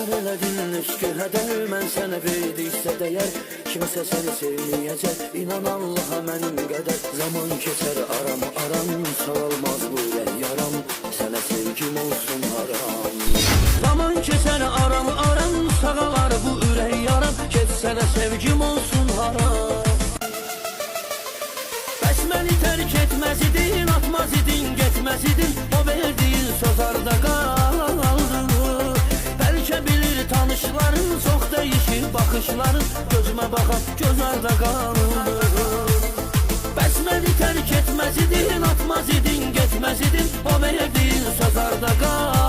Qadar elədin eşqə hədər, mən sənə verdiksə dəyər. Kimsə səni sevməyəcək, inan Allaha mənim qədər. Zaman keçər aram aram, sağalmaz bu ürək yaram. Sənə sevgim olsun haram. Zaman keçər aram aram, sağalar bu ürək yaram. Get sənə sevgim olsun haram. Bəs məni tərk etməz idin, atmaz idin, getməz idin. O verdiyin söz arda qaldı. Bəlkə bilir tanışların, çox dəyişir baxışların. Gözümə baxan göz arda qaldı. Bəs məni tərk etməz idin, atmaz idin, getməz idin. O verdiyin söz arda qaldı.